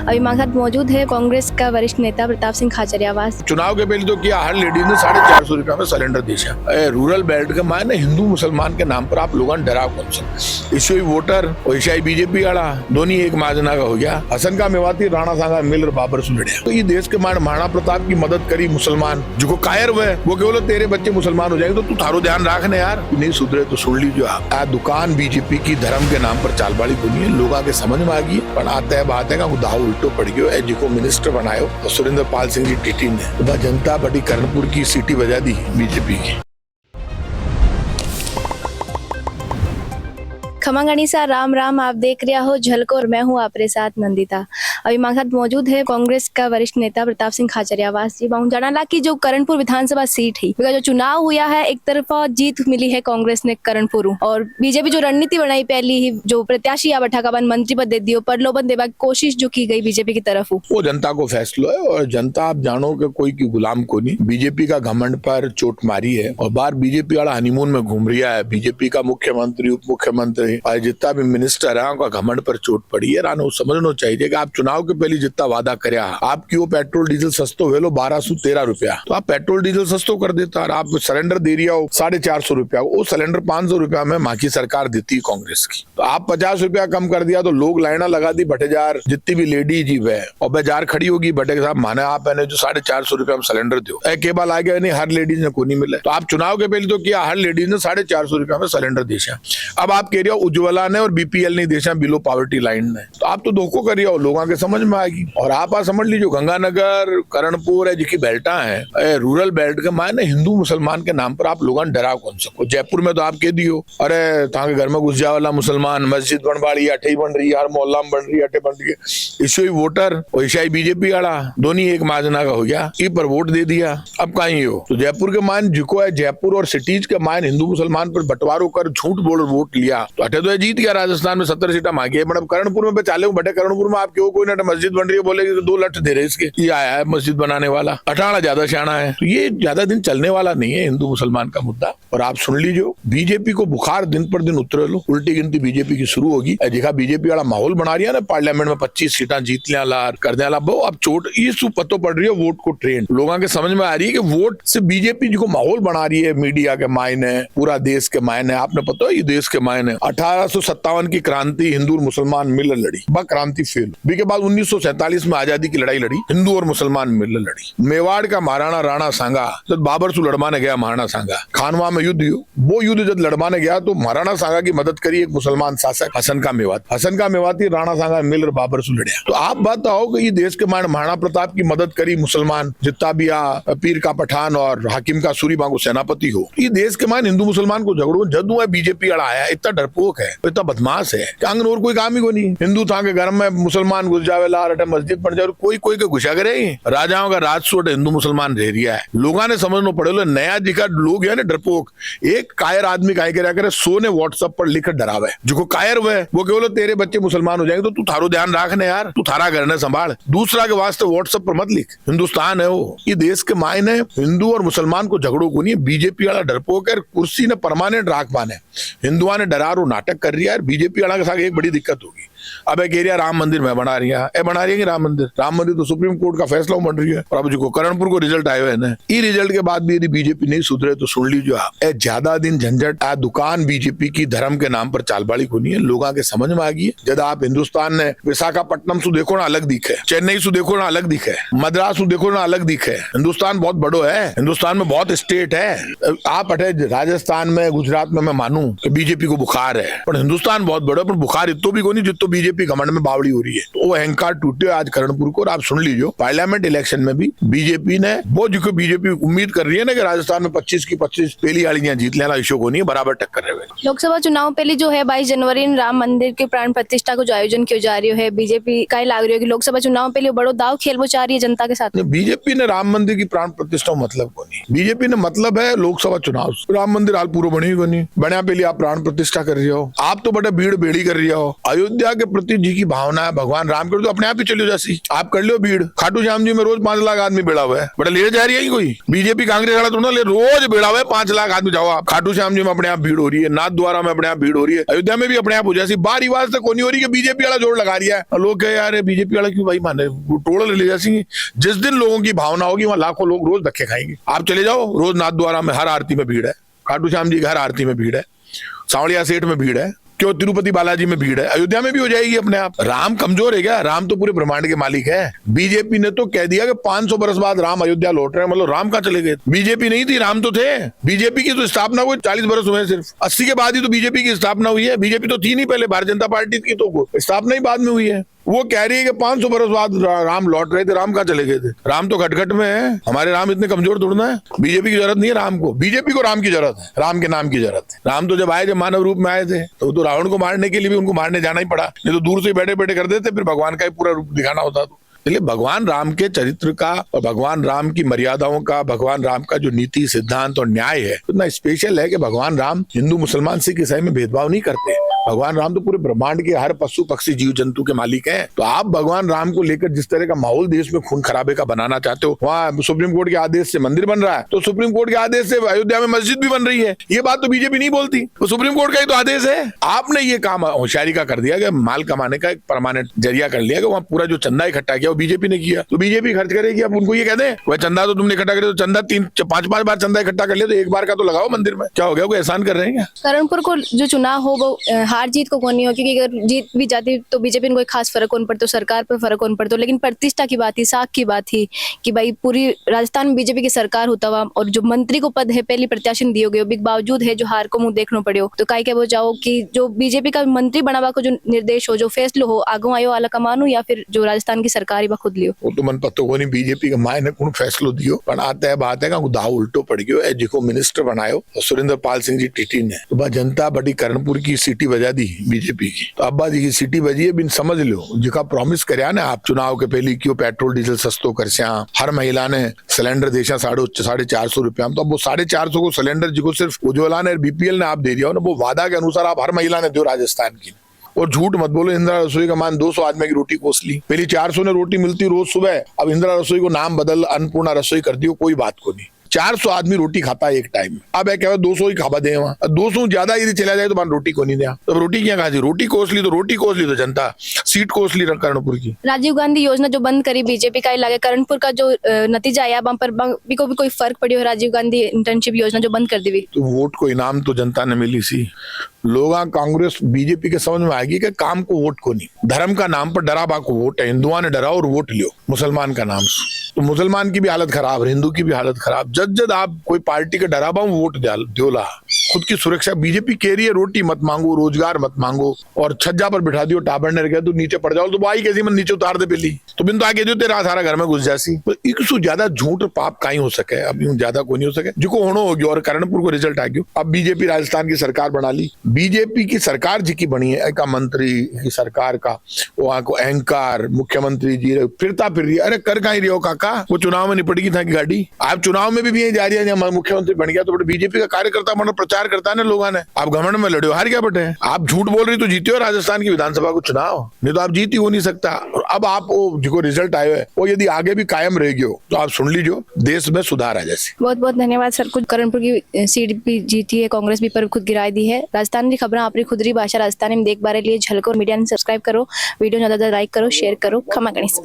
अभी हमारे साथ मौजूद है कांग्रेस का वरिष्ठ नेता प्रताप सिंह खाचरियावास। चुनाव के पहले तो किया, हर लेडीज ने 450 रुपया में सिलेंडर दिया। रूरल बेल्ट के मायने हिंदू मुसलमान के नाम पर आप लोगों ने डराव कौन सा इसी वोटर वैशाई बीजेपी वाला दोनों एक माजना का हो गया। हसन का मेवाती राणा सांगा मिल बाबर सुलड़िया। तो ये देश के मायने महाराणा प्रताप की मदद करी मुसलमान जो कायर हुए वो केवल तेरे बच्चे मुसलमान हो जाएंगे तो तू थारो ध्यान रखने यार नहीं सुधरे तो सुन लीजिए आप। दुकान बीजेपी की धर्म के नाम पर चालबाड़ी बनी है, लोगों के समझ में आ गई पर आते है बात है का दाव उल्टो पड़ गयो है जिको मिनिस्टर बनायो तो सुरेंद्र पाल सिंह जी टीटी ने तो जनता पार्टी कर्णपुर की सीटी बजा दी बीजेपी की। खमा गणिसा राम राम, आप देख रहे हो झलको और मैं हूँ आपके साथ नंदिता। अभी हमारे साथ मौजूद है कांग्रेस का वरिष्ठ नेता प्रताप सिंह खाचरियावास जी। जाना कि जो करणपुर विधानसभा सीट है जो चुनाव हुआ है एक तरफा जीत मिली है कांग्रेस ने करणपुर और बीजेपी जो रणनीति बनाई पहली ही जो प्रत्याशी या बैठा का मंत्री पद दे दियो प्रलोभन देवा की कोशिश जो की गई बीजेपी की तरफ वो जनता को फैसला है और जनता आप जानो कि कोई की गुलाम को नहीं। बीजेपी का घमंड पर चोट मारी है और बाहर बीजेपी वाला हनीमून में घूम रहा है। बीजेपी का मुख्यमंत्री उप मुख्यमंत्री और जितना भी मिनिस्टर है उनका घमंड पर चोट पड़ी है। रानो समझना चाहिए कि आप चुनाव के पहले जितना वादा कराया आपकी वो पेट्रोल डीजल सस्तो हुए लो 1213 रुपया तो आप पेट्रोल डीजल सस्तो कर देता और आप सिलेंडर दे रही हो 450 रुपया वो सिलेंडर 500 रुपया में माँ की सरकार देती है कांग्रेस की। तो आप 50 रुपया कम कर दिया तो लोग लाइना लगा दी भटेजार जितनी भी लेडी जी वह और बाजार खड़ी होगी भटे के साहब माने आप जो 450 रुपया में सिलेंडर दो केवल आ गया नहीं हर लेडीज ने को नहीं मिले। तो आप चुनाव के पहले तो किया, हर लेडीज ने 450 रुपया में सिलेंडर दिया। अब आप कह रहे हो उज्ज्वला ने और बीपीएल नहीं देशा बिलो पॉवर्टी लाइन ने तो आप तो धोखो करिए हो लोगों के समझ में आएगी। और आप समझ लीजिए गंगानगर करणपुर है जिसकी बेल्टा है रूरल बेल्ट के मायने हिंदू मुसलमान के नाम पर आप लोगों ने डराव कौन सको। जयपुर में तो आप कह दियो अरे ताके घर में घुस जा वाला मुसलमान मस्जिद बन बाड़ी अठे बन रही है हर मोहल्ला में बन रही है अठे बन रही है इसी वोटर वैशाई बीजेपी वाला दोनों एक माजना का हो गया ई पर वोट दे दिया। अब कहीं हो तो जयपुर के मान जिको है जयपुर और सिटीज के मान हिंदू मुसलमान पर बंटवारों कर झूठ बोल वोट लिया तो अठे तो जीत गया। राजस्थान में 70 सीटा मांगी है मतलब करणपुर में चाले बटे करणपुर में आप क्यों कोई ना मस्जिद बन रही है बोले 2 लठ दे रहे इसके ये आया है मस्जिद बनाने वाला 18 ज्यादा शाना है। तो ये ज्यादा दिन चलने वाला नहीं है हिंदू मुसलमान का मुद्दा। और आप सुन लीजिए बीजेपी को बुखार दिन पर दिन उतरे लो उल्टी गिनती बीजेपी की शुरू होगी। देखा बीजेपी वाला माहौल बना रही है ना पार्लियामेंट में 25 सीटा जीत लिया ला कर दिया ला अब चोट ये पतो पड़ रही है वोट को ट्रेंड लोगों के समझ में आ रही है कि वोट से बीजेपी जो माहौल बना रही है मीडिया के मायने पूरा देश के मायने आपने पता है ये देश के मायने 1857 की क्रांति हिंदू और मुसलमान मिल लड़ी वह क्रांति फेल के बाद 1947 में आजादी की लड़ाई लड़ी हिंदू और मुसलमान मिल लड़ी। मेवाड़ का महाराणा राणा सांगा जब बाबर से लड़वाने गया महाराणा सांगा खानवा में युद्ध वो युद्ध जब लड़वाने गया तो महाराणा सांगा की मदद करी एक मुसलमान शासक हसन का मेवाती राणा सांगा मिल बाबर से लड़िया। तो आप बात आओ कि ये देश के मान महाराणा प्रताप की मदद करी मुसलमान जितना भी पीर का पठान और हाकिम का सूरी बांगो सेनापति हो ये देश के मान हिंदू मुसलमान को झगड़ो जदू है बीजेपी वाला आया इतना डरपोक है इतना बदमाश है आंगन और कोई काम ही को नहीं। हिंदू था के घर में मुसलमान घुस जावे ला मस्जिद बन जाए कोई कोई के घुसा करे राजाओं का राजसूट हिंदू मुसलमान रह रिया है। लोगों ने समझना पड़े नया जी का लोग है ना डरपोक एक कायर आदमी काय करे 100 ने व्हाट्सएप पर लिखकर डरावे जो कायर हुए वो केवल तेरे बच्चे मुसलमान हो जाएंगे तो तू थारो ध्यान रखने यार तू थारा घर ने संभाल दूसरा के वास्ते व्हाट्सएप पर मत लिख। हिंदुस्तान है वो ये देश के मायने हिंदू और मुसलमान को झगड़ो को नहीं बीजेपी वाला डरपोक है कुर्सी ने परमानेंट राख पाने हिंदुआ ने डरारो नाटक कर रही है बीजेपी वाला के साथ एक बड़ी दिक्कत होगी। अब एक एरिया राम मंदिर में बना रही है राम मंदिर तो सुप्रीम कोर्ट का फैसला बन रही है और अब जो करणपुर को रिजल्ट आए हुए हैं ई रिजल्ट के बाद भी यदि बीजेपी नहीं सुधरे तो सुन लीजिए आप ज्यादा दिन झंझट दुकान बीजेपी की धर्म के नाम पर चालबाड़ी को नहीं है लोगों के समझ में आ गई है। जब आप हिंदुस्तान ने विशाखापट्टनम सु देखो ना अलग दिखे चेन्नई सु देखो ना अलग दिखे मद्रास सु देखो ना अलग दिखे हिंदुस्तान बहुत बड़ो है हिंदुस्तान में बहुत स्टेट है। आप अठे राजस्थान में गुजरात में मैं मानू कि बीजेपी को बुखार है पर हिंदुस्तान बहुत बड़ो है पर बुखार इतो भी को नहीं जितो बीजेपी घमंड में बावड़ी हो रही है। तो वो अहंकार टूटे आज करणपुर को और आप सुन लीजिए पार्लियामेंट इलेक्शन में भी बीजेपी ने वो जो बीजेपी उम्मीद कर रही है ना कि राजस्थान में 25 की 25 पहली वाली जीत लेना इशू को नहीं बराबर टक्कर रहे। लोकसभा चुनाव पहले जो है 22 जनवरी राम मंदिर के प्राण प्रतिष्ठा को जो आयोजन किया जा रही है बीजेपी का लाग रही है कि लोकसभा चुनाव पहले बड़ो दाव खेल वो चाह रही है जनता के साथ। बीजेपी ने राम मंदिर की प्राण प्रतिष्ठा मतलब को नहीं बीजेपी ने मतलब है लोकसभा चुनाव राम मंदिर हाल पूरा बनी को नहीं बना पहले आप प्राण प्रतिष्ठा कर रही हो आप तो बड़े भीड़ बेड़ी कर रही हो। अयोध्या के प्रति जी की भावना है, भगवान राम के तो अपने आप ही चली जासी। आप कर लो भीड़, खाटू श्याम जी में रोज 5 लाख आदमी बेड़ा हुआ है, बड़ा ले जा रही है कोई बीजेपी कांग्रेस वाला थोड़ा ले, रोज बेड़ा हुआ है 5 लाख आदमी। जाओ आप, खाटू श्याम जी में अपने आप भीड़ हो रही है, नाथ द्वारा में अपने आप भीड़ हो रही है, अयोध्या में भी अपने आप हो जाती। बार रिवाज तक नहीं हो रही कि बीजेपी वाला जोड़ लगा रही है। लोग कहे यार बीजेपी वाला क्यों भाई माने, टोल ले जासी। जिस दिन लोगों की भावना होगी वहां लाखों लोग रोज धक्के खाएंगे। आप चले जाओ, रोज नाथ द्वारा में हर आरती में भीड़ है, खाटू श्याम जी की हर आरती में भीड़ है, सांवलिया सेठ में भीड़ है, क्यों तिरुपति बालाजी में भीड़ है, अयोध्या में भी हो जाएगी अपने आप। राम कमजोर है क्या? राम तो पूरे ब्रह्मांड के मालिक है। बीजेपी ने तो कह दिया कि 500 बरस बाद राम अयोध्या लौट रहे हैं, मतलब राम कहाँ चले गए? बीजेपी नहीं थी, राम तो थे। बीजेपी की तो स्थापना हुई 40 बरस हुए हैं, सिर्फ 80 के बाद ही तो बीजेपी की स्थापना हुई है। बीजेपी तो थी नहीं पहले, भारतीय जनता पार्टी की तो स्थापना ही बाद में हुई है। वो कह रही है कि 500 बरस बाद राम लौट रहे थे, राम कहाँ चले गए थे? राम तो खटखट में है, हमारे राम इतने कमजोर थोड़ा है। बीजेपी की जरूरत नहीं है राम को, बीजेपी को राम की जरूरत है, राम के नाम की जरूरत है। राम तो जब आए, जब मानव रूप में आए थे तो रावण को मारने के लिए भी उनको मारने जाना ही पड़ा, नहीं तो दूर से बैठे बैठे कर देते, फिर भगवान का ही पूरा रूप दिखाना होता। तो इसलिए भगवान राम के चरित्र का और भगवान राम की मर्यादाओं का, भगवान राम का जो नीति सिद्धांत और न्याय है इतना स्पेशल है कि भगवान राम हिंदू मुसलमान सिख ईसाई में भेदभाव नहीं करते। भगवान राम तो पूरे ब्रह्मांड के हर पशु पक्षी जीव जंतु के मालिक हैं। तो आप भगवान राम को लेकर जिस तरह का माहौल देश में खून खराबे का बनाना चाहते हो, वहाँ सुप्रीम कोर्ट के आदेश से मंदिर बन रहा है, तो सुप्रीम कोर्ट के आदेश से अयोध्या में मस्जिद भी बन रही है। ये बात तो बीजेपी नहीं बोलती, तो सुप्रीम कोर्ट का ही तो आदेश है। आपने ये काम होशियारी का कर दिया कि माल कमाने का एक परमानेंट जरिया कर लिया कि वहाँ पूरा जो चंदा इकट्ठा किया वो बीजेपी ने किया, तो बीजेपी खर्च करेगी। अब उनको ये कहते हैं वह चंदा तो तुमने इकट्ठा करे, तो चंदा 3-5 बार चंदा इकट्ठा कर लिया, तो एक बार का तो लगाओ मंदिर में, क्या हो गया? कोई एहसान कर रहे हैं क्या? करणपुर को जो चुनाव हो वो हार जीत को नहीं हो, क्योंकि अगर जीत भी जाती तो बीजेपी को कोई खास फर्क कौन पड़ता, सरकार पर फर्क कौन पड़ता, लेकिन प्रतिष्ठा की बात थी, साख की बात थी कि भाई पूरी राजस्थान में बीजेपी की सरकार होता हुआ और जो मंत्री को पद है पहली प्रत्याशी दिए गए बिग बावजूद है जो हार को मुंह देखना पड़े, तो काई क्या वो जाओ कि जो बीजेपी का मंत्री बनावा को जो निर्देश हो, जो फैसलो हो, आगो आयो वाला कमानो या फिर जो राजस्थान की सरकार ही खुद लियो, वो तो मन पत्तो को नहीं बीजेपी के मायने कौन फैसलो दियो, पर आता है बात है का दाव उल्टो पड़ गयो है। जिको मिनिस्टर बनायो सुरेंद्र पाल सिंह जी टीटी ने, तो बा जनता बड़ी करणपुर की सीटी बजा दी बीजेपी की, तो अब्बा जी की सीटी बजी है। बिन समझ लो जिका प्रॉमिस करया ना आप चुनाव के पहले क्यों पेट्रोल डीजल सस्तो कर, हर महिला ने सिलेंडर देशा 450 रुपया, तो अब वो 450 को सिलेंडर जिको सिर्फ उज्ज्वला ने बीपीएल ने आप दे दिया हो ना, वो वादा के अनुसार आप हर महिला ने दो राजस्थान की। और झूठ मत बोलो, इंदिरा रसोई का मान 200 आदमी की रोटी कोसली, पहले 400 ने रोटी मिलती रोज सुबह, अब इंदिरा रसोई को नाम बदल अन्नपूर्णा रसोई कर दियो, कोई बात को नहीं। 400 आदमी रोटी खाता है एक टाइम में, अब क्या 200 ही खावा दे वहां, 200 ज्यादा यदि चला जाए तो मान रोटी को नहीं दिया, तो रोटी क्या खा, रोटी कोसली तो जनता सीट कोसली कर्णपुर की। राजीव गांधी योजना जो बंद करी बीजेपी का, लगे कर्णपुर का जो नतीजा आया वहां पर को भी कोई फर्क पड़ी हो? राजीव गांधी इंटर्नशिप योजना जो बंद कर दी, तो वोट को इनाम तो जनता ने मिली सी। लोग कांग्रेस बीजेपी के समझ में आएगी कि काम को वोट को नहीं, धर्म का नाम पर डराबा को वोट है, हिंदुआ ने डराओ और वोट लियो मुसलमान का नाम से, तो मुसलमान की भी हालत खराब, हिंदू की भी हालत खराब। जद आप कोई पार्टी के डराबा वोट द्योला, खुद की सुरक्षा बीजेपी कह रही है, रोटी मत मांगो, रोजगार मत मांगो, और छज्जा पर बिठा दियो, टाबर ने रखे तो नीचे पड़ जाओ, तो वो आई कैसी मन नीचे उतार दे पहली, तो बिन तो आगे जो तेरा सारा घर में घुस जासी। तो एक सु ज्यादा झूठ पाप कहीं हो सके, अब यूं ज्यादा कोई नहीं हो सके, जिको होना हो गया। और करणपुर को रिजल्ट आ गयो, अब बीजेपी राजस्थान की सरकार बना ली, बीजेपी की सरकार जी की बनी है, एक मंत्री की सरकार का वहां को अहंकार, मुख्यमंत्री जी फिरता फिर रही, अरे कर कहीं रही हो काका, वो चुनाव में निपट था की गाड़ी, आप चुनाव में भी जा रही है, मुख्यमंत्री बन गया तो बीजेपी का कार्यकर्ता मतलब प्रचार करता है ना लोगों ने, आप घमंड में लड़े हो, हार क्या बटे, आप झूठ बोल रही तो जीते हो राजस्थान की विधानसभा को चुनाव, नहीं तो आप जीत ही हो नहीं सकता। और अब आप वो जो रिजल्ट आए हुए वो यदि आगे भी कायम रहेगी तो आप सुन लीजिए, देश में सुधार आ जैसे। बहुत बहुत धन्यवाद सर। कुछ करणपुर की सीट भी जीती है कांग्रेस भी, पर खुद गिराई दी है। राजस्थान की खबर अपनी खुदरी भाषा राजस्थानी में देख बारे लिए झलकोर मीडिया ने सब्सक्राइब करो, वीडियो ज्यादा लाइक करो, शेयर करो, खमा गणेश।